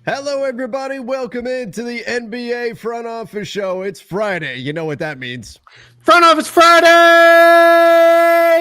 Hello, everybody. Welcome into the NBA Front Office Show. It's Friday. You know what that means. Front Office Friday!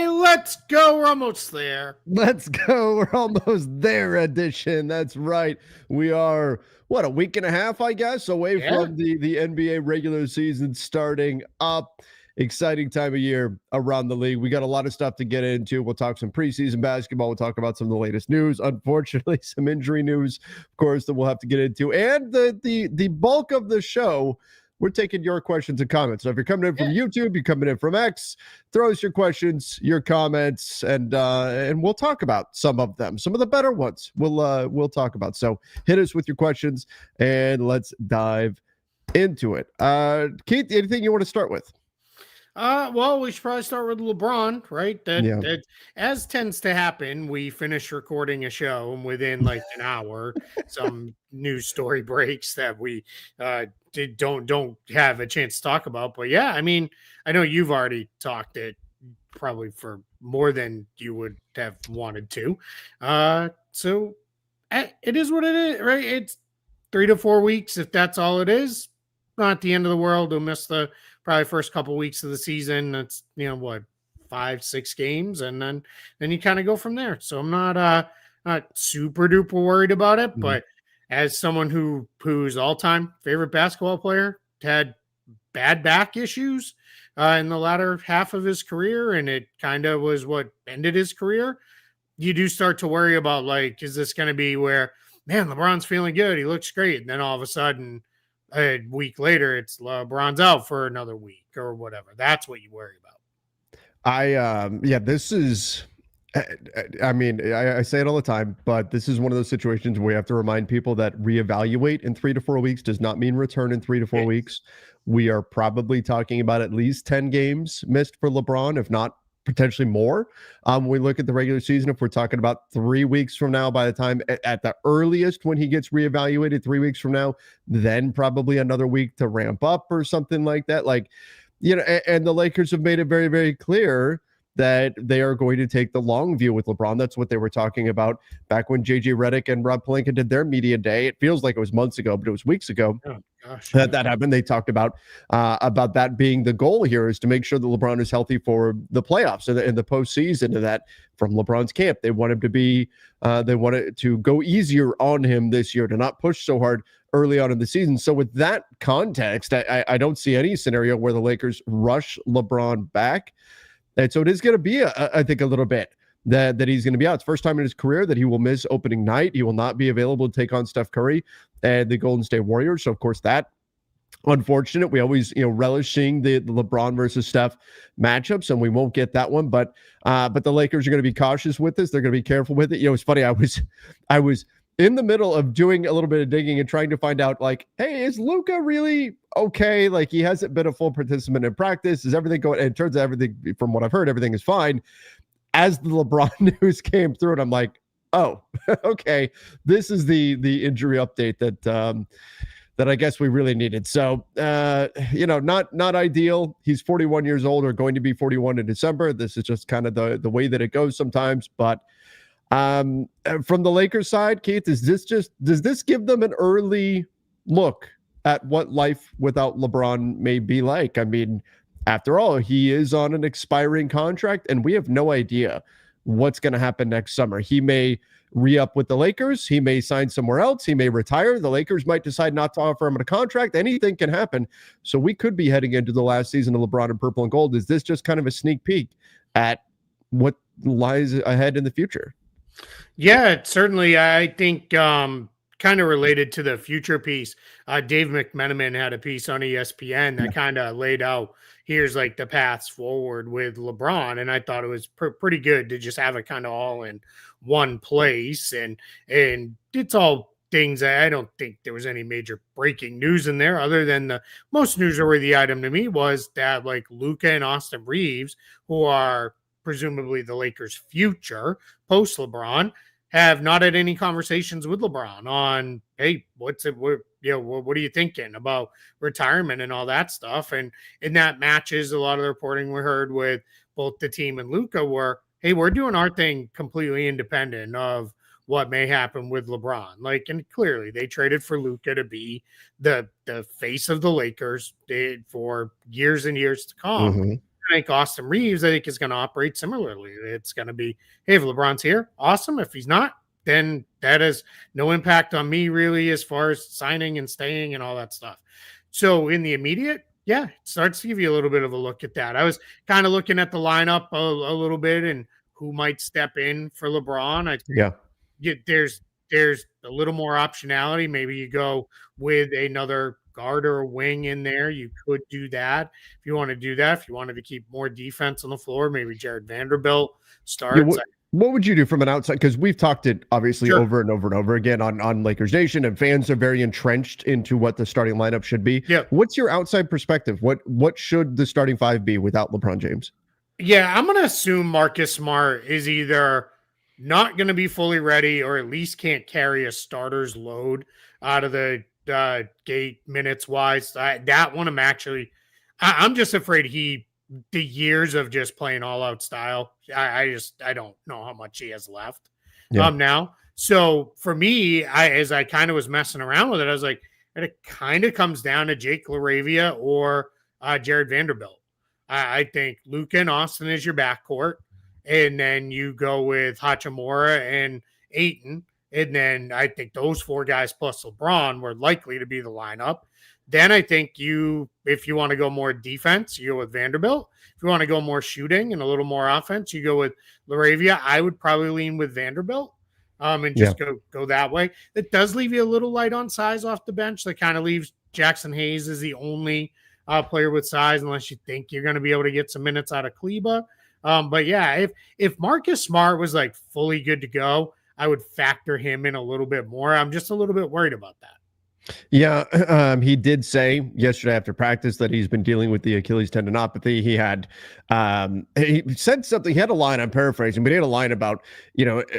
Let's go. We're almost there. Let's go. We're almost there edition. That's right. We are, a week and a half, I guess, away from the NBA regular season starting up. Exciting time of year around the league. We got a lot of stuff to get into. We'll talk some preseason basketball. We'll talk about some of the latest news. Unfortunately, some injury news, of course, that we'll have to get into. And the bulk of the show, we're taking your questions and comments. So if you're coming in from YouTube, you're coming in from X, throw us your questions, your comments, and we'll talk about some of them. Some of the better ones we'll talk about. So hit us with your questions and let's dive into it. Keith, anything you want to start with? Well, we should probably start with LeBron, right? That as tends to happen, we finish recording a show and within like an hour, some news story breaks that we don't have a chance to talk about. But yeah, I mean, I know you've already talked it probably for more than you would have wanted to. So it is what it is, right? It's 3 to 4 weeks. If that's all it is, not the end of the world. We'll miss the probably first couple weeks of the season. That's, what, 5-6 games, and then you kind of go from there. So I'm not super duper worried about it, but as someone whose all-time favorite basketball player had bad back issues in the latter half of his career, and it kind of was what ended his career, you do start to worry about, like, is this going to be where, man, LeBron's feeling good, he looks great, and then all of a sudden a week later, it's LeBron's out for another week or whatever. That's what you worry about. This is, I mean, I say it all the time, but this is one of those situations where we have to remind people that reevaluate in 3 to 4 weeks does not mean return in 3 to 4 weeks. We are probably talking about at least 10 games missed for LeBron, if not potentially more. When we look at the regular season, if we're talking about 3 weeks from now, by the time at the earliest when he gets reevaluated 3 weeks from now, then probably another week to ramp up or something like that. Like, and the Lakers have made it very, very clear that they are going to take the long view with LeBron. That's what they were talking about back when JJ Redick and Rob Pelinka did their media day. It feels like it was months ago, but it was weeks ago. Oh, gosh, that happened. They talked about that being the goal here, is to make sure that LeBron is healthy for the playoffs and in the postseason. And that from LeBron's camp, they want him to be, they wanted to go easier on him this year, to not push so hard early on in the season. So with that context, I don't see any scenario where the Lakers rush LeBron back. And so it is going to be, I think, a little bit that he's going to be out. It's first time in his career that he will miss opening night. He will not be available to take on Steph Curry and the Golden State Warriors. So, of course, that unfortunate. We always, relish seeing the LeBron versus Steph matchups, and we won't get that one. But the Lakers are going to be cautious with this. They're going to be careful with it. It's funny. I was in the middle of doing a little bit of digging and trying to find out, like, hey, is Luka really okay? Like, he hasn't been a full participant in practice. Is everything going? And it turns out everything, from what I've heard, everything is fine. As the LeBron news came through, and I'm like, oh, okay, this is the injury update that I guess we really needed. So, not ideal. He's 41 years old, or going to be 41 in December. This is just kind of the way that it goes sometimes. But from the Lakers side, Keith, does this give them an early look at what life without LeBron may be like? I mean, after all, he is on an expiring contract, and we have no idea what's going to happen next summer. He may re-up with the Lakers. He may sign somewhere else. He may retire. The Lakers might decide not to offer him a contract. Anything can happen. So we could be heading into the last season of LeBron in purple and gold. Is this just kind of a sneak peek at what lies ahead in the future? Yeah, certainly. I think kind of related to the future piece, Dave McMenamin had a piece on ESPN that kind of laid out, here's like the paths forward with LeBron. And I thought it was pretty good to just have it kind of all in one place. And it's all things. I don't think there was any major breaking news in there, other than the most newsworthy item to me was that, like, Luka and Austin Reeves, who are presumably the Lakers' future post LeBron, have not had any conversations with LeBron on, hey, what are you thinking about retirement and all that stuff? And that matches a lot of the reporting we heard with both the team and Luka, where, hey, we're doing our thing completely independent of what may happen with LeBron. Like, and clearly they traded for Luka to be the face of the Lakers for years and years to come. Mm-hmm. I think Austin Reeves, I think, is going to operate similarly. It's going to be, hey, if LeBron's here, awesome. If he's not, then that has no impact on me really as far as signing and staying and all that stuff. So in the immediate, yeah, it starts to give you a little bit of a look at that. I was kind of looking at the lineup a little bit and who might step in for LeBron. I think there's a little more optionality. Maybe you go with another guard or a wing in there. You could do that if you want to do that. If you wanted to keep more defense on the floor, maybe Jared Vanderbilt starts. What would you do from an outside? Because we've talked it obviously over and over and over again on Lakers Nation, and fans are very entrenched into what the starting lineup should be. Yeah. What's your outside perspective? What should the starting five be without LeBron James? Yeah, I'm going to assume Marcus Smart is either not going to be fully ready or at least can't carry a starter's load out of the gate minutes wise. That one I'm just afraid the years of just playing all out style. I don't know how much he has left now. So for me, as I kind of was messing around with it, I was like, it kind of comes down to Jake LaRavia or Jared Vanderbilt. I think Luka and Austin is your backcourt, and then you go with Hachimura and Ayton, and then I think those four guys plus LeBron were likely to be the lineup. Then I think if you want to go more defense, you go with Vanderbilt. If you want to go more shooting and a little more offense, you go with LaRavia. I would probably lean with Vanderbilt and just go that way. It does leave you a little light on size off the bench. That kind of leaves Jackson Hayes as the only player with size, unless you think you're going to be able to get some minutes out of Kleba. But yeah, if Marcus Smart was like fully good to go, I would factor him in a little bit more. I'm just a little bit worried about that. Yeah, he did say yesterday after practice that he's been dealing with the Achilles tendinopathy. He said something. He had a line, I'm paraphrasing, but he had a line about,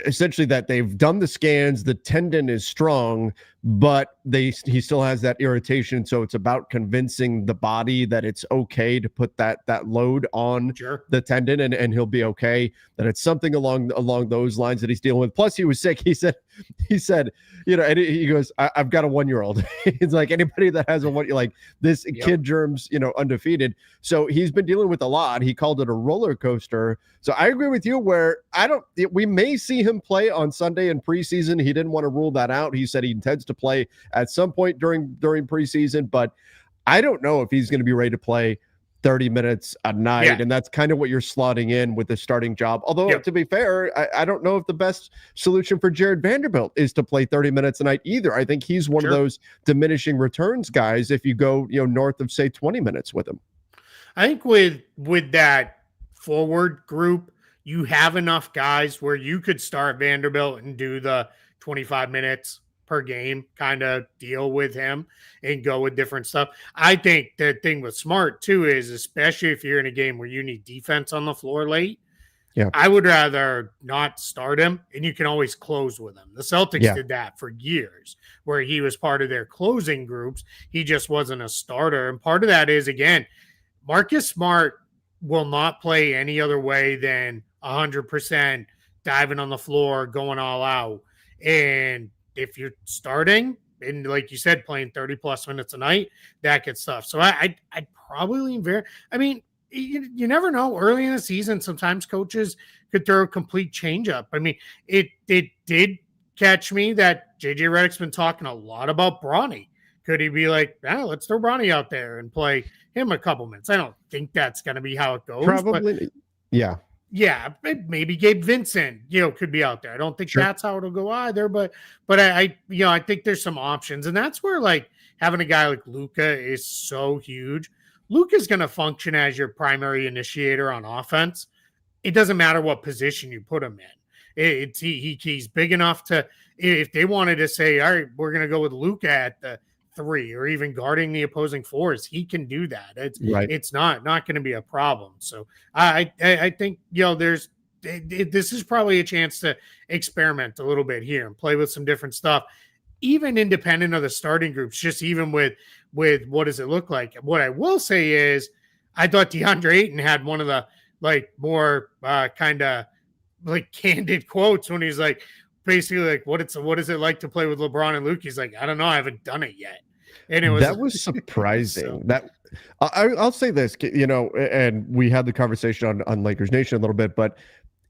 essentially that they've done the scans, the tendon is strong, but he still has that irritation. So it's about convincing the body that it's okay to put that load on the tendon, and he'll be okay. That it's something along those lines that he's dealing with. Plus, he was sick. He said, and he goes, I've got a 1-year-old. It's like anybody that has a 1, like this kid germs, undefeated. So he's been dealing with a lot. He called it a roller coaster. So I agree with you where we may see him play on Sunday in preseason. He didn't want to rule that out. He said he intends to play at some point during preseason, but I don't know if he's going to be ready to play 30 minutes a night. And that's kind of what you're slotting in with the starting job. Although to be fair, I don't know if the best solution for Jared Vanderbilt is to play 30 minutes a night either. I think he's one of those diminishing returns guys if you go, north of say 20 minutes with him. I think with that forward group, you have enough guys where you could start Vanderbilt and do the 25 minutes per game kind of deal with him and go with different stuff. I think the thing with Smart too is, especially if you're in a game where you need defense on the floor late, I would rather not start him, and you can always close with him. The Celtics did that for years where he was part of their closing groups. He just wasn't a starter. And part of that is, again, Marcus Smart will not play any other way than 100% diving on the floor, going all out. And if you're starting and, like you said, playing 30 plus minutes a night, that gets tough. So I'd probably lean you never know. Early in the season, sometimes coaches could throw a complete change up. I mean, it did catch me that JJ Redick's been talking a lot about Bronny. Could he be like, let's throw Bronny out there and play him a couple minutes? I don't think that's going to be how it goes. Probably, yeah, maybe Gabe Vincent, could be out there. I don't think that's how it'll go either. But I think there's some options, and that's where like having a guy like Luka is so huge. Luka's going to function as your primary initiator on offense. It doesn't matter what position you put him in. He's big enough to, if they wanted to say, all right, we're going to go with Luka at the 3 or even guarding the opposing 4s, he can do that. It's not going to be a problem. So I think this is probably a chance to experiment a little bit here and play with some different stuff, even independent of the starting groups. Just even with what does it look like? What I will say is, I thought Deandre Ayton had one of the like more kind of like candid quotes when he's like, basically like, what is it like to play with LeBron and Luke? He's like, I don't know, I haven't done it yet. And that was surprising. That I'll say this, and we had the conversation on Lakers Nation a little bit, but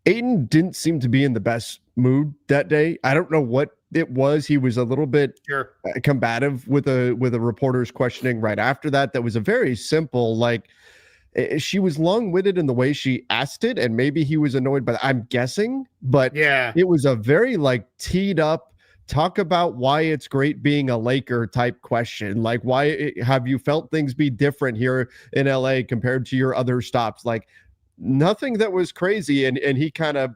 Ayton didn't seem to be in the best mood that day. I don't know what it was. He was a little bit combative with a reporter's questioning right after that. That was a very simple, like, she was long-winded in the way she asked it, and maybe he was annoyed by that, I'm guessing, but it was a very like teed up, talk about why it's great being a Laker type question. Like, why have you felt things be different here in LA compared to your other stops? Like, nothing that was crazy. And he kind of,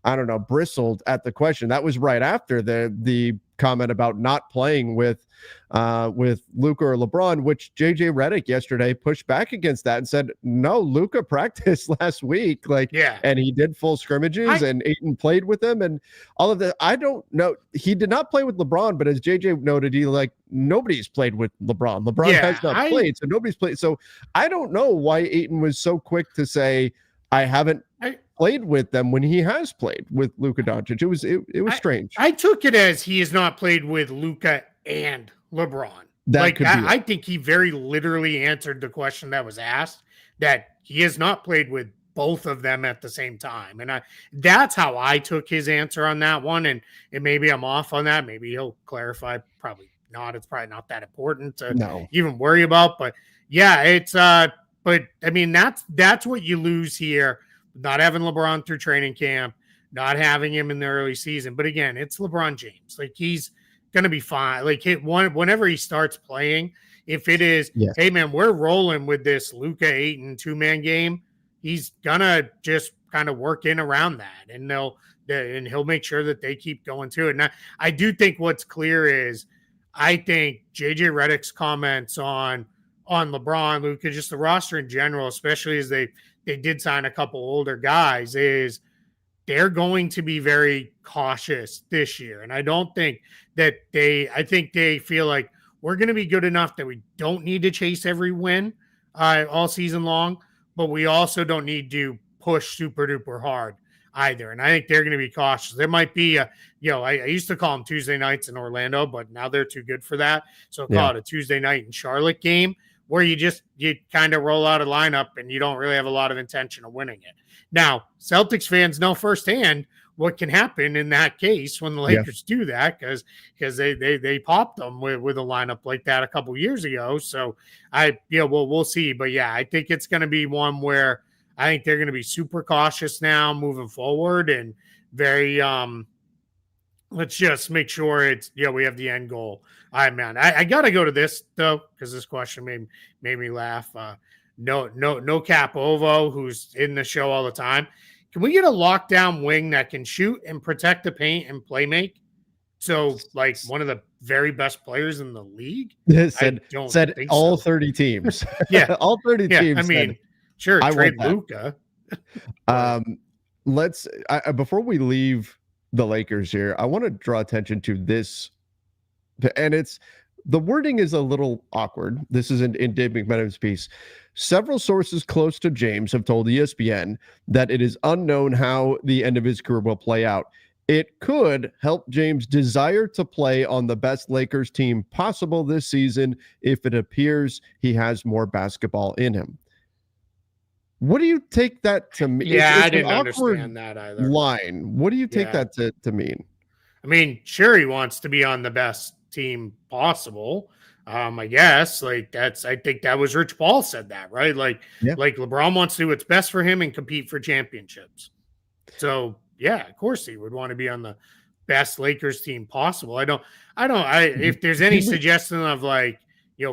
I don't know, bristled at the question. That was right after the comment about not playing with Luka or LeBron, which JJ Redick yesterday pushed back against that and said, no, Luka practiced last week. And he did full scrimmages and Ayton played with him and all of that. I don't know. He did not play with LeBron, but as JJ noted, nobody's played with LeBron. LeBron has not played, so nobody's played. So I don't know why Ayton was so quick to say, I haven't played with them when he has played with Luka Doncic. It was strange. I took it as he has not played with Luka and LeBron. I think he very literally answered the question that was asked, that he has not played with both of them at the same time. And that's how I took his answer on that one. And maybe I'm off on that. Maybe he'll clarify. Probably not. It's probably not that important to even worry about. But yeah, it's but I mean, that's what you lose here. Not having LeBron through training camp, not having him in the early season. But again, it's LeBron James. Like, he's going to be fine. Like, whenever he starts playing, if it is, hey, man, we're rolling with this Luka Ayton 2-man game, he's going to just kind of work in around that. And he'll make sure that they keep going to it. And I do think what's clear is, I think JJ Redick's comments on LeBron, Luka, just the roster in general, especially as they did sign a couple older guys, is they're going to be very cautious this year. And I don't think that I think they feel like we're going to be good enough that we don't need to chase every win all season long, but we also don't need to push super duper hard either. And I think they're going to be cautious. There might be I used to call them Tuesday nights in Orlando, but now they're too good for that. So I'll call it a Tuesday night in Charlotte game, where you kind of roll out a lineup and you don't really have a lot of intention of winning it. Now, Celtics fans know firsthand what can happen in that case when the Lakers do that, because they popped them with a lineup like that a couple years ago. So we'll see. But yeah, I think it's going to be one where I think they're going to be super cautious now moving forward, and very let's just make sure we have the end goal. All right, man. I gotta go to this though, because this question made me laugh. No Cap Ovo, who's in the show all the time. Can we get a lockdown wing that can shoot and protect the paint and play make? So, like, one of the very best players in the league. said all 30 teams. Yeah, all 30 teams. I mean, sure. Trade Luka. Let's before we leave the Lakers here, I want to draw attention to this, and the wording is a little awkward. This is in Dave McMenamin's piece. Several sources close to James have told ESPN that it is unknown how the end of his career will play out. It could help James' desire to play on the best Lakers team possible this season if it appears he has more basketball in him. What do you take that to mean? Yeah, I didn't understand that either. Line. What do you take that to mean? I mean, sure, he wants to be on the best team possible. I guess I think that was Rich Paul said that, right? Like LeBron wants to do what's best for him and compete for championships. So yeah, of course he would want to be on the best Lakers team possible. If there's any suggestion of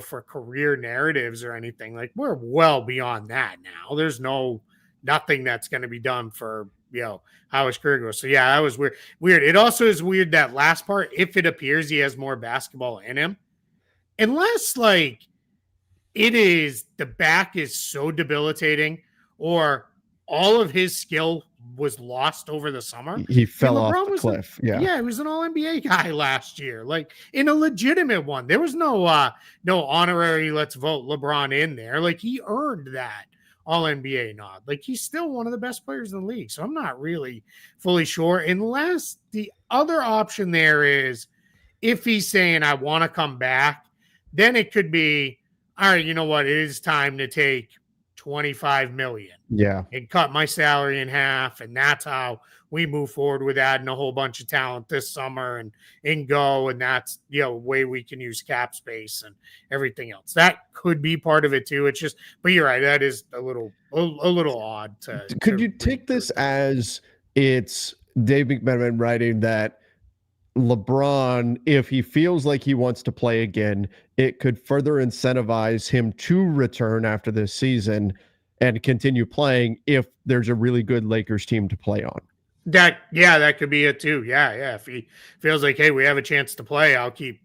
for career narratives or anything, like, we're well beyond that now. There's nothing that's going to be done for, how his career goes. So yeah, that was weird. It also is weird, that last part, if it appears he has more basketball in him, unless the back is so debilitating or all of his skill was lost over the summer. He fell off the cliff. He was an all-NBA guy last year, in a legitimate one. There was no honorary let's vote LeBron in there. He earned that all NBA nod. Like, he's still one of the best players in the league. So I'm not really fully sure, unless the other option there is if he's saying, I want to come back, then it could be, all right, you know what? It is time to take 25 million. Yeah. And cut my salary in half. And that's how we move forward with adding a whole bunch of talent this summer and go. And that's, a way we can use cap space and everything else. That could be part of it too. It's just, but you're right. That is a little odd Could you take this as it's Dave McMenamin writing that LeBron, if he feels like he wants to play again, it could further incentivize him to return after this season and continue playing if there's a really good Lakers team to play on? That could be it too. Yeah. If he feels like, hey, we have a chance to play, I'll keep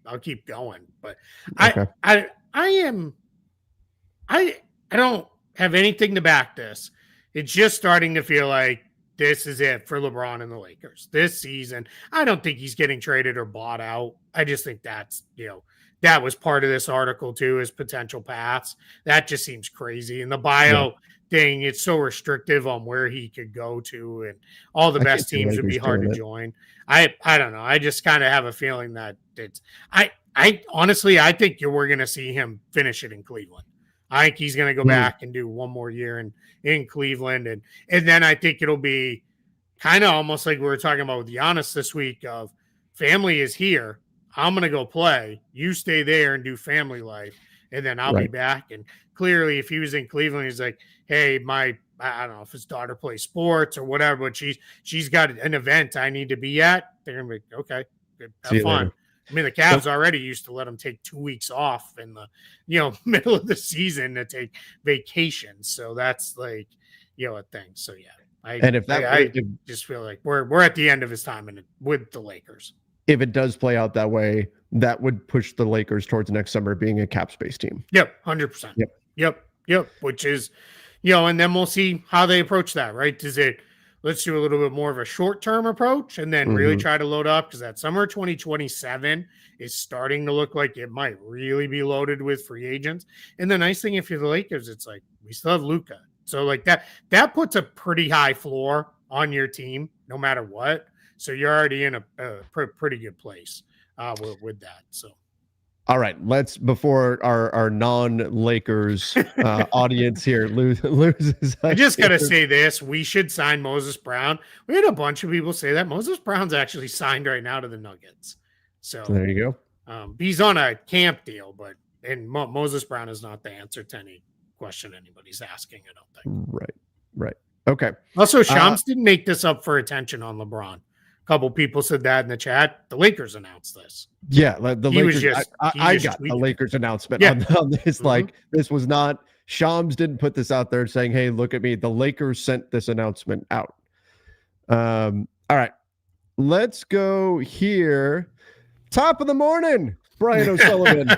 going. But okay. I don't have anything to back this. It's just starting to feel like this is it for LeBron and the Lakers this season. I don't think he's getting traded or bought out. I just think that's, that was part of this article too, is potential paths. That just seems crazy. And the bio thing, it's so restrictive on where he could go to, and all the best teams would be hard to join. I don't know. I just kind of have a feeling that I honestly, I think we're going to see him finish it in Cleveland. I think he's going to go back and do one more year in Cleveland. And then I think it'll be kind of almost like we were talking about with Giannis this week of family is here. I'm going to go play. You stay there and do family life. And then I'll be back. And clearly if he was in Cleveland, he's like, hey, I don't know if his daughter plays sports or whatever, but she's got an event I need to be at. They're going to be, okay, good, have fun. Later. I mean, the Cavs already used to let him take 2 weeks off in the, middle of the season to take vacations. So that's like, a thing. So yeah, I just feel like we're at the end of his time with the Lakers. If it does play out that way, that would push the Lakers towards next summer being a cap space team. Yep, 100%. Yep. Which is, and then we'll see how they approach that. Right? Let's do a little bit more of a short-term approach and then really try to load up, because that summer 2027 is starting to look like it might really be loaded with free agents. And the nice thing, if you're the Lakers, it's like we still have Luka. So like that puts a pretty high floor on your team no matter what. So you're already in a pretty good place with that. So. All right, let's, before our non-Lakers audience here loses. I just got to say this. We should sign Moses Brown. We had a bunch of people say that. Moses Brown's actually signed right now to the Nuggets. So there you go. He's on a camp deal, and Moses Brown is not the answer to any question anybody's asking, I don't think. Right. Okay. Also, Shams didn't make this up for attention on LeBron. A couple people said that in the chat. The Lakers announced this. Yeah, the Lakers. I got the Lakers announcement on this. Like, this was not, Shams didn't put this out there saying, hey, look at me. The Lakers sent this announcement out. All right, let's go here. Top of the morning, Brian O'Sullivan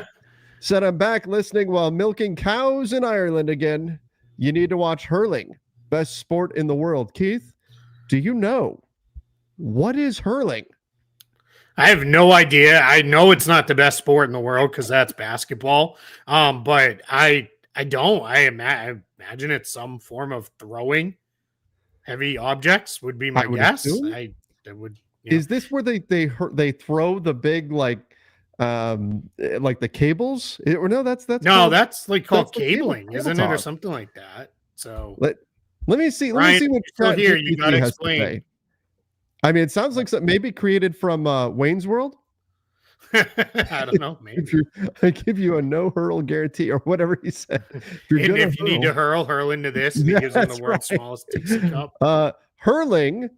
said, I'm back listening while milking cows in Ireland again. You need to watch hurling. Best sport in the world. Keith, do you know what is hurling? I have no idea. I know it's not the best sport in the world because that's basketball. But I don't. I imagine it's some form of throwing heavy objects would be my guess. Is this where they throw the big like the cables? That's like called cabling, isn't it, or something like that? So let me see. Let Ryan, me see what still here. You got to explain. I mean, it sounds like something maybe created from Wayne's World. I don't know. Maybe I give you a no hurl guarantee or whatever he said. If you need to hurl into this, and he gives them the world's smallest Dixie cup. Hurling,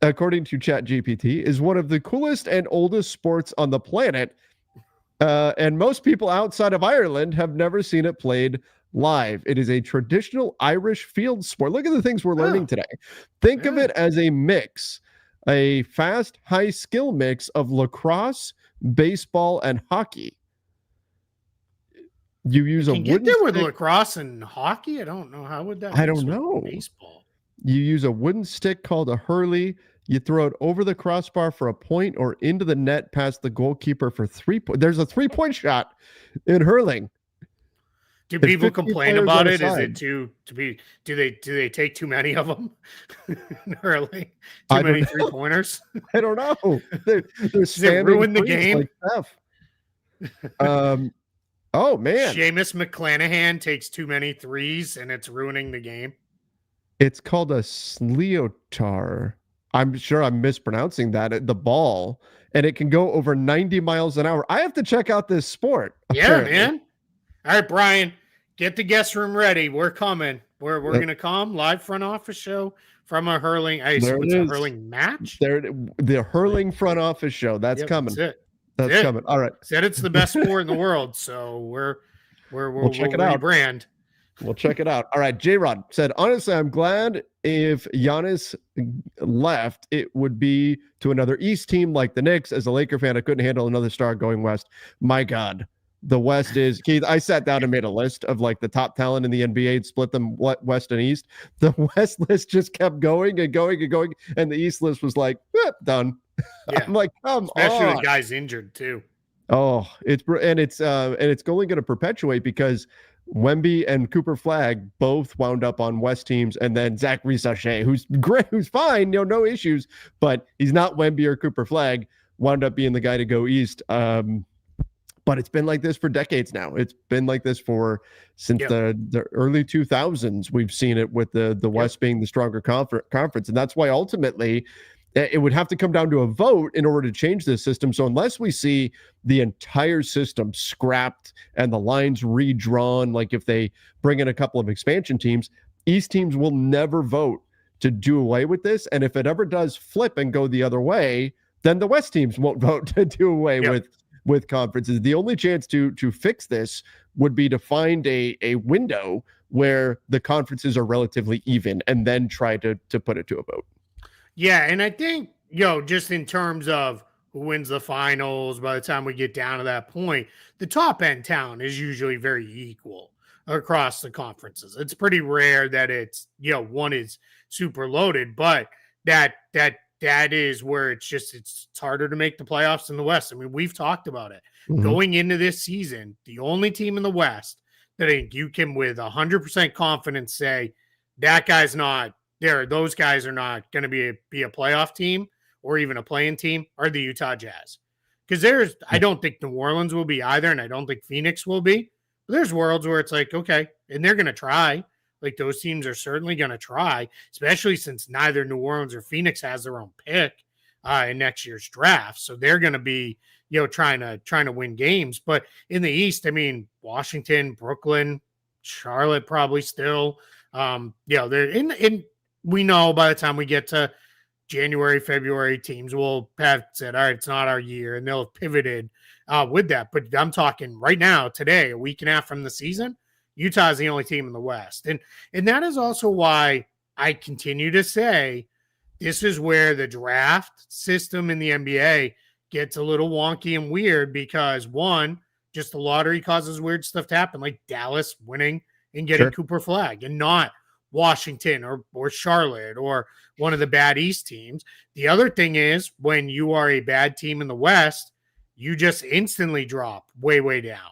according to ChatGPT, is one of the coolest and oldest sports on the planet. And most people outside of Ireland have never seen it played live. It is a traditional Irish field sport. Look at the things we're learning today. Think of it as a fast, high-skill mix of lacrosse, baseball, and hockey. You use a wooden get there with lacrosse and hockey? I don't know. How would that? I don't know. Baseball. You use a wooden stick called a hurley. You throw it over the crossbar for a point or into the net past the goalkeeper for 3 points. There's a 3-point shot in hurling. Do people 50 complain players about on a it? Is side. it do they take too many of them? Early, too I don't many know. 3-pointers? I don't know. They're Does it spamming ruin the threes game? like Steph. Oh man, Seamus McClanahan takes too many threes and it's ruining the game. it's called a Sliotar. I'm sure I'm mispronouncing that. The ball, and it can go over 90 miles an hour. I have to check out this sport. Yeah, Apparently. man. All right, Brian, get the guest room ready. We're coming. We're gonna come live front office show from a hurling. I assume it's a hurling match. The hurling front office show. That's coming. That's it. That's coming. All right. Said it's the best sport in the world, so we'll check it out. Rebrand. We'll check it out. All right. J-Rod said, honestly, I'm glad if Giannis left, it would be to another East team like the Knicks. As a Laker fan, I couldn't handle another star going West. My God. The West is, Keith, I sat down and made a list of like the top talent in the NBA and split them West and East. The West list just kept going and going and going. And the East list was like, done. Yeah. I'm like, come Especially on. the guy's injured too. Oh, it's only going to perpetuate because Wemby and Cooper Flagg both wound up on West teams, and then Zach Ricochet, who's great, who's fine, no issues, but he's not Wemby or Cooper Flagg, wound up being the guy to go East. But it's been like this for decades now. It's been like this since the early 2000s. We've seen it with the West being the stronger conference, and that's why ultimately it would have to come down to a vote in order to change this system. So unless we see the entire system scrapped and the lines redrawn, like if they bring in a couple of expansion teams, East teams will never vote to do away with this. And if it ever does flip and go the other way, then the West teams won't vote to do away with conferences. The only chance to fix this would be to find a window where the conferences are relatively even and then try to put it to a vote. Yeah, and I think, just in terms of who wins the finals, by the time we get down to that point, the top end talent is usually very equal across the conferences. It's pretty rare that it's, one is super loaded, but that is where it's harder to make the playoffs in the West. I mean, we've talked about it. Mm-hmm. Going into this season, the only team in the West that I think you can with 100% confidence say that guy's not there, those guys are not going to be a playoff team or even a playing team are the Utah Jazz. Because I don't think New Orleans will be either, and I don't think Phoenix will be. But there's worlds where it's like, okay, and they're going to try. Like those teams are certainly going to try, especially since neither New Orleans or Phoenix has their own pick in next year's draft. So they're going to be, trying to win games. But in the East, I mean, Washington, Brooklyn, Charlotte probably still, they're in. We know by the time we get to January, February, teams will have said, all right, it's not our year, and they'll have pivoted with that. But I'm talking right now, today, a week and a half from the season, Utah is the only team in the West. And that is also why I continue to say this is where the draft system in the NBA gets a little wonky and weird because, one, just the lottery causes weird stuff to happen, like Dallas winning and getting Cooper Flagg and not Washington or Charlotte or one of the bad East teams. The other thing is when you are a bad team in the West, you just instantly drop way down,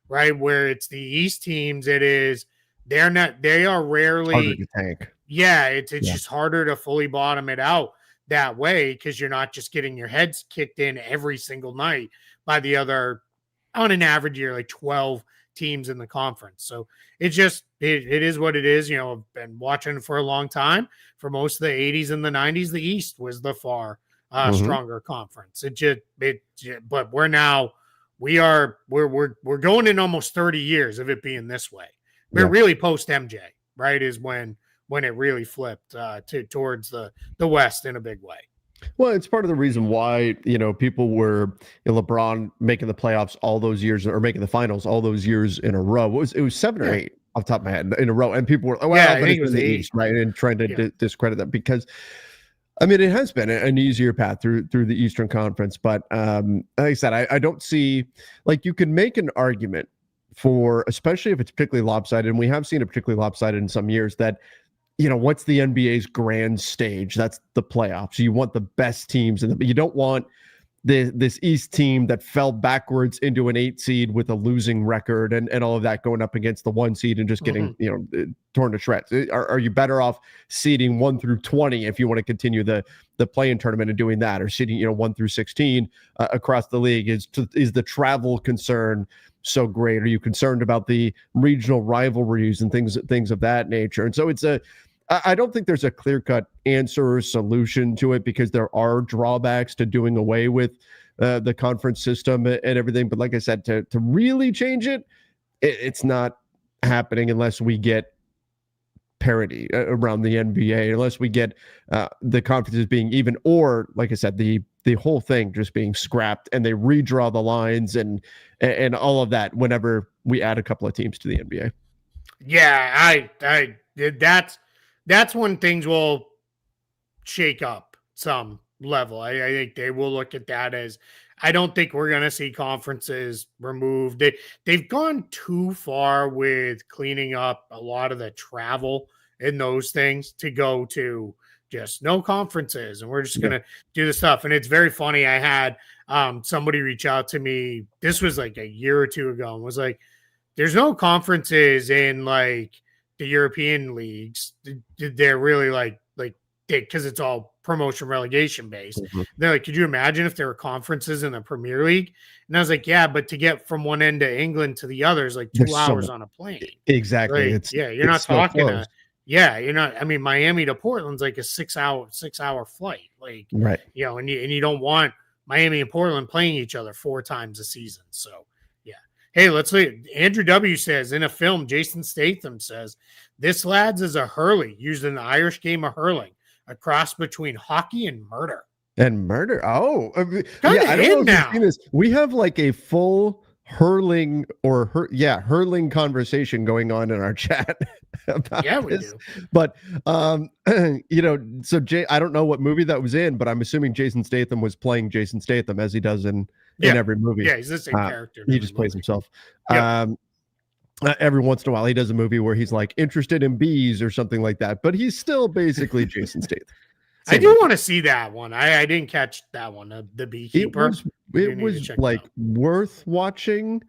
right? Where it's the East teams, they are rarely harder to tank. Yeah, it's just harder to fully bottom it out that way because you're not just getting your heads kicked in every single night by the other, on an average year, like 12 teams in the conference. So it's just it is what it is. I've been watching for a long time. For most of the 80s and the 90s, the East was the far stronger conference. But we're going in almost 30 years of it being this way. We're really post MJ, right? Is when it really flipped towards the West in a big way. Well, it's part of the reason why, people were LeBron making the playoffs all those years or making the finals all those years in a row. It was 7 or 8 off the top of my head in a row. And people were, I think it was the East, right? And trying to discredit that because, I mean, it has been an easier path through the Eastern Conference. But like I said, I don't see, like, you can make an argument for, especially if it's particularly lopsided, and we have seen it particularly lopsided in some years, that what's the NBA's grand stage? That's the playoffs. You want the best teams, but you don't want this East team that fell backwards into an 8 seed with a losing record and all of that, going up against the 1 seed and just getting torn to shreds. Are you better off seeding 1 through 20 if you want to continue the play-in tournament and doing that, or seeding 1 through 16 across the league? Is the travel concern so great? Are you concerned about the regional rivalries and things of that nature? And so I don't think there's a clear-cut answer or solution to it, because there are drawbacks to doing away with the conference system and everything. But like I said, to really change it's not happening unless we get parity around the NBA, unless we get the conferences being even, or like I said, the whole thing just being scrapped and they redraw the lines and all of that whenever we add a couple of teams to the NBA. Yeah, that's when things will shake up some level. I think they will look at that as, I don't think we're going to see conferences removed. They've gone too far with cleaning up a lot of the travel and those things to go to just no conferences. And we're just going to do the stuff. And it's very funny. I had somebody reach out to me. This was like a year or two ago, and was like, there's no conferences in like the European leagues. They're really like because it's all promotion relegation based. Mm-hmm. They're like, could you imagine if there were conferences in the Premier League? And I was like, yeah, but to get from one end of England to the other is like 2 hours on a plane. Exactly. Like, you're not talking you're not. I mean, Miami to Portland's like a 6 hour flight. Like, right. And you don't want Miami and Portland playing each other 4 times a season. So hey, let's see. Andrew W. says, in a film, Jason Statham says, this, lads, is a hurley used in the Irish game of hurling, a cross between hockey and murder. And murder? Oh. I don't know if you've seen this. We have like a full hurling hurling conversation going on in our chat about this. We do. But, so I don't know what movie that was in, but I'm assuming Jason Statham was playing Jason Statham, as he does in every movie. Yeah, he's the same character. He just plays himself. Yep. Every once in a while, he does a movie where he's like interested in bees or something like that, but he's still basically Jason Statham. I do want to see that one. I didn't catch that one. The Beekeeper. It was like worth watching,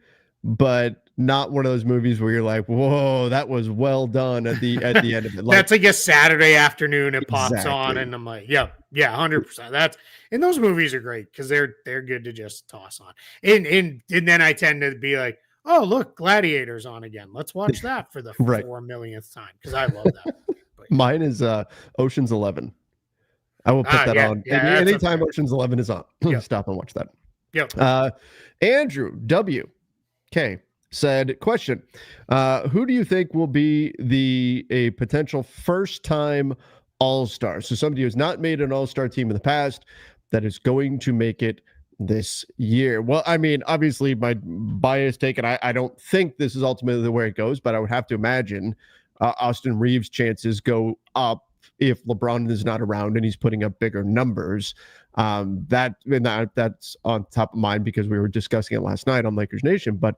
but not one of those movies where you're like, "Whoa, that was well done" at the end of it. That's like a Saturday afternoon. It pops on, and I'm like, yeah, 100%. And those movies are great because they're good to just toss on. And then I tend to be like, oh, look, Gladiator's on again. Let's watch that for the 4 millionth time because I love that movie. Mine is Ocean's 11. I will put that on. Anytime Ocean's 11 is on, stop and watch that. Yep. Andrew W.K. said, question, who do you think will be a potential first-time All-Star? So somebody who's not made an All-Star team in the past that is going to make it this year. Well, I mean, obviously my bias take, and I don't think this is ultimately the way it goes, but I would have to imagine Austin Reeves' chances go up if LeBron is not around and he's putting up bigger numbers. That's on top of mind because we were discussing it last night on Lakers Nation. But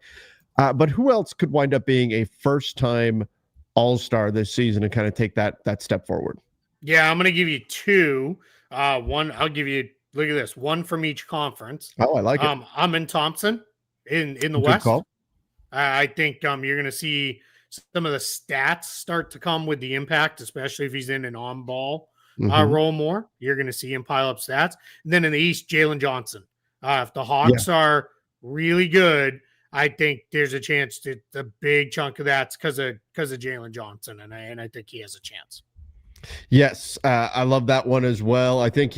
who else could wind up being a first-time All-Star this season and kind of take that step forward? Yeah, I'm going to give you 2. One, I'll give you, look at this, 1 from each conference. Oh, I like it. Amin Thompson in the Good West. Call. I think you're going to see some of the stats start to come with the impact, especially if he's in an on-ball role more. You're going to see him pile up stats. And then in the East, Jalen Johnson. If the Hawks are really good, I think there's a chance that the big chunk of that's because of Jalen Johnson, and I think he has a chance. Yes, I love that one as well. I think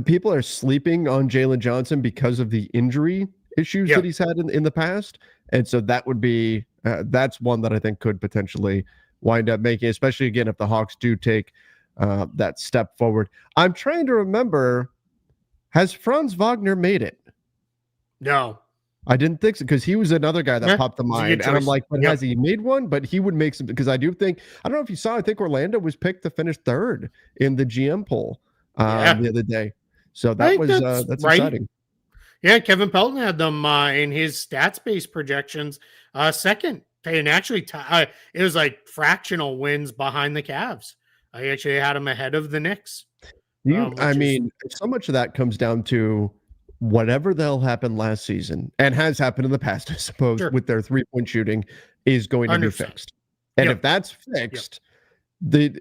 people are sleeping on Jalen Johnson because of the injury issues that he's had in the past, and so that would be that's one that I think could potentially wind up making, especially again if the Hawks do take that step forward. I'm trying to remember, has Franz Wagner made it? No. I didn't think so because he was another guy that popped to mind. And I'm like, but has he made one? But he would make some, because I don't know if you saw, I think Orlando was picked to finish 3rd in the GM poll the other day. So that's right. Exciting. Yeah, Kevin Pelton had them in his stats-based projections 2nd. And actually, it was like fractional wins behind the Cavs. I actually had him ahead of the Knicks. So much of that comes down to whatever the hell happened last season and has happened in the past, I suppose, with their 3-point shooting is going to be fixed. And if that's fixed, they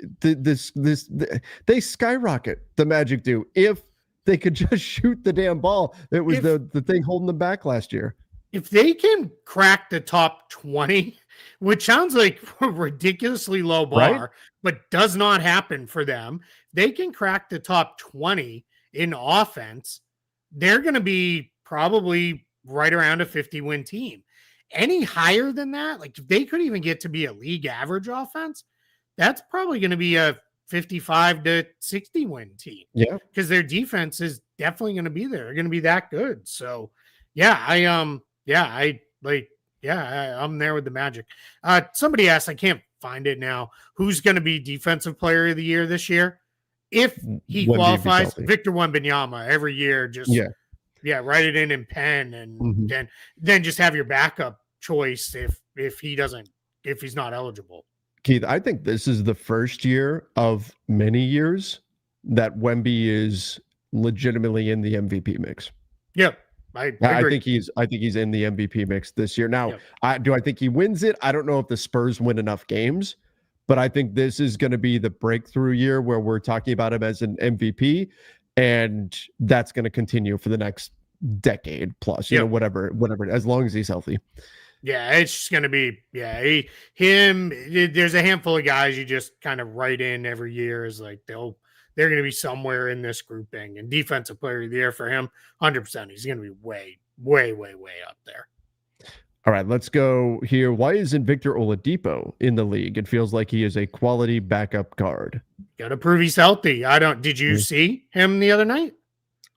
skyrocket, the Magic do. If they could just shoot the damn ball, it was the thing holding them back last year. If they can crack the top 20, which sounds like a ridiculously low bar, but does not happen for them, they can crack the top 20 in offense, they're going to be probably right around a 50-win team. Any higher than that, like if they could even get to be a league average offense, that's probably going to be a 55 to 60 win team. Yeah. Because their defense is definitely going to be there. They're going to be that good. So I'm there with the Magic. Somebody asked, I can't find it now, who's going to be defensive player of the year this year? If he qualifies, Victor Wembanyama every year, write it in pen and then just have your backup choice if he's not eligible. Keith, I think this is the first year of many years that Wemby is legitimately in the MVP mix. Yep. I think he's in the MVP mix this year. Now, do I think he wins it? I don't know if the Spurs win enough games, but I think this is going to be the breakthrough year where we're talking about him as an MVP, and that's going to continue for the next decade plus, whatever, as long as he's healthy. Yeah, it's just going to be, there's a handful of guys you just kind of write in every year is like they're going to be somewhere in this grouping, and defensive player of the year for him, 100%. He's going to be way, way, way, way up there. All right, let's go here. Why isn't Victor Oladipo in the league? It feels like he is a quality backup guard. Got to prove he's healthy. Did you see him the other night?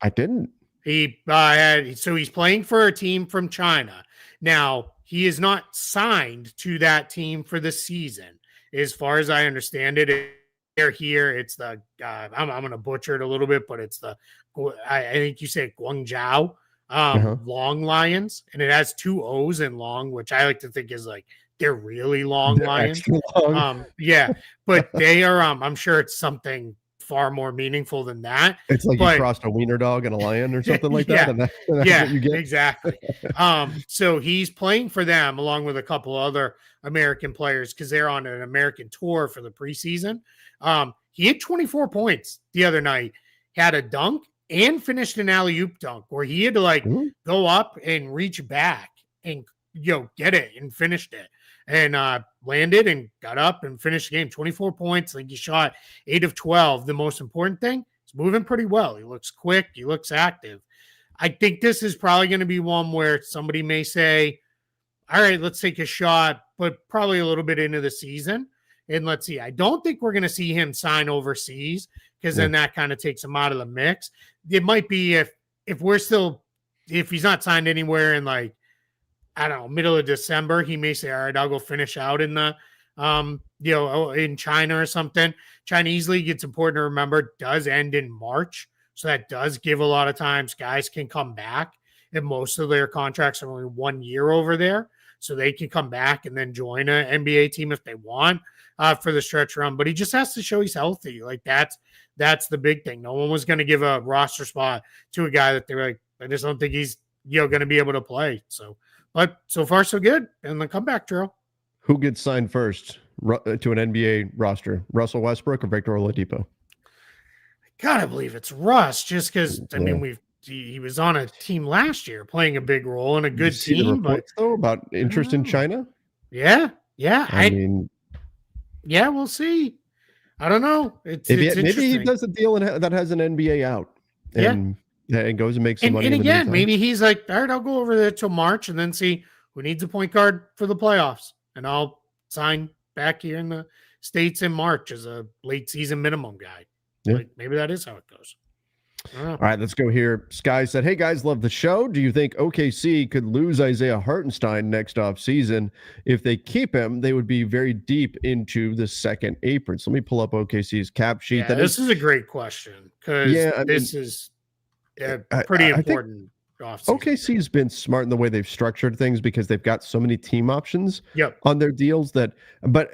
I didn't. So he's playing for a team from China. Now, he is not signed to that team for the season. As far as I understand it, they're here. It's the, I'm going to butcher it a little bit, but it's I think you say Guangzhou. Long Lions, and it has 2 O's in long, which I like to think is like they're really long lions. Long. But they are I'm sure it's something far more meaningful than that. It's like you crossed a wiener dog and a lion or something like that. And that's what you get. Exactly. So he's playing for them along with a couple other American players because they're on an American tour for the preseason. He had 24 points the other night, had a dunk, and finished an alley-oop dunk where he had to go up and reach back and get it and finished it and landed and got up and finished the game. 24 points. Like he shot 8 of 12. The most important thing, he's moving pretty well. He looks quick. He looks active. I think this is probably going to be one where somebody may say, all right, let's take a shot, but probably a little bit into the season. And let's see. I don't think we're going to see him sign overseas because then that kind of takes him out of the mix. It might be if he's not signed anywhere in like, I don't know, middle of December, he may say, all right, I'll go finish out in the, in China or something. Chinese league, it's important to remember, does end in March. So that does give a lot of times guys can come back, and most of their contracts are only 1 year over there. So they can come back and then join an NBA team if they want for the stretch run. But he just has to show he's healthy. Like that's the big thing. No one was going to give a roster spot to a guy that they're like, I just don't think he's going to be able to play. So, but so far so good. And the comeback drill. Who gets signed first to an NBA roster? Russell Westbrook or Victor Oladipo? I gotta believe it's Russ, just because he was on a team team year playing a big role in a good team. But though about interest in China? Yeah. I mean, we'll see. I don't know. Maybe he does a deal that has an NBA out. And goes and makes some money. And again, maybe he's like, all right, I'll go over there till March and then see who needs a point guard for the playoffs. And I'll sign back here in the States in March as a late season minimum guy. Yeah. Like, maybe that is how it goes. All right, let's go here. Sky said, hey, guys, love the show. Do you think OKC could lose Isaiah Hartenstein next offseason? If they keep him, they would be very deep into the second apron. So let me pull up OKC's cap sheet. Yeah, this is a great question because this is pretty important. OKC's been smart in the way they've structured things because they've got so many team options on their deals but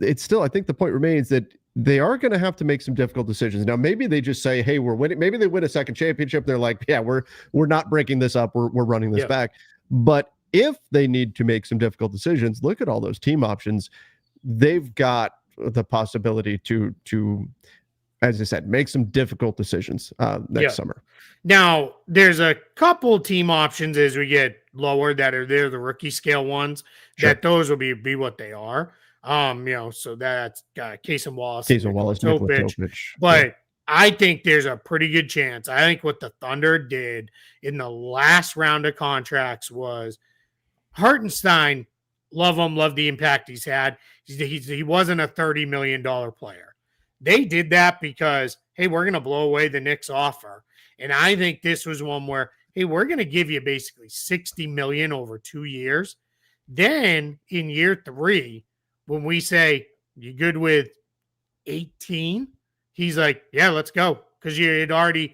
it's still, I think the point remains that they are going to have to make some difficult decisions. Now, maybe they just say, hey, we're winning. Maybe they win a second championship. They're like, yeah, we're not breaking this up. We're running this back. But if they need to make some difficult decisions, look at all those team options. They've got the possibility to as I said, make some difficult decisions next summer. Now, there's a couple team options as we get lower that are there, the rookie scale ones, that those will be what they are. So that's Casey Wallace, Nikola Topic. But I think there's a pretty good chance. I think what the Thunder did in the last round of contracts was Hartenstein, love him, love the impact he's had. He wasn't a $30 million player. They did that because, hey, we're going to blow away the Knicks offer. And I think this was one where, hey, we're going to give you basically $60 million over 2 years. Then in year 3, when we say, you good with 18? He's like, yeah, let's go. Because you'd already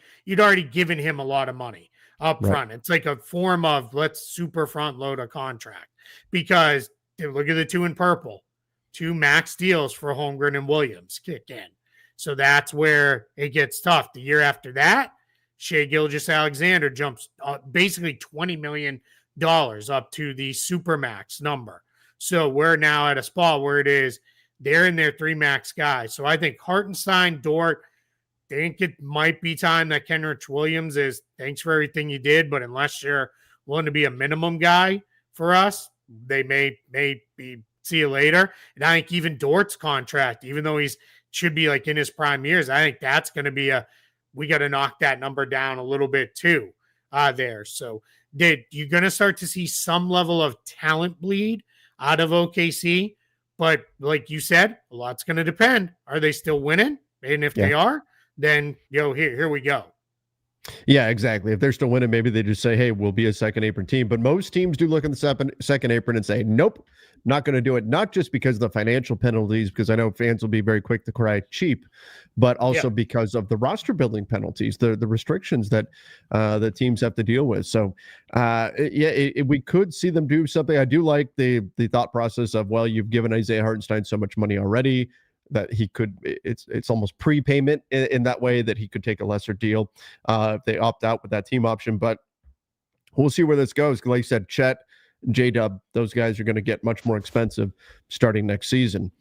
given him a lot of money up front. It's like a form of let's super front load a contract. Because look at the 2 in purple. 2 max deals for Holmgren and Williams kick in. So that's where it gets tough. The year after that, Shai Gilgeous-Alexander jumps basically $20 million up to the supermax number. So we're now at a spot where it is they're in their 3 max guys. So I think Hartenstein, Dort, think it might be time that Kenrich Williams is thanks for everything you did, but unless you're willing to be a minimum guy for us, they may be see you later. And I think even Dort's contract, even though he's should be like in his prime years, I think that's going to be we got to knock that number down a little bit too there. So you're going to start to see some level of talent bleed out of OKC. But like you said, a lot's going to depend. Are they still winning? And if they are, then here we go. Yeah, exactly. If they're still winning, maybe they just say, hey, we'll be a second apron team. But most teams do look in the second apron and say, nope, not going to do it. Not just because of the financial penalties, because I know fans will be very quick to cry cheap, but also because of the roster building penalties, the restrictions that the teams have to deal with. So, we could see them do something. I do like the thought process of, well, you've given Isaiah Hartenstein so much money already that he could, it's almost prepayment in that way that he could take a lesser deal if they opt out with that team option. But we'll see where this goes. Like you said, Chet, J-Dub, those guys are going to get much more expensive starting next season.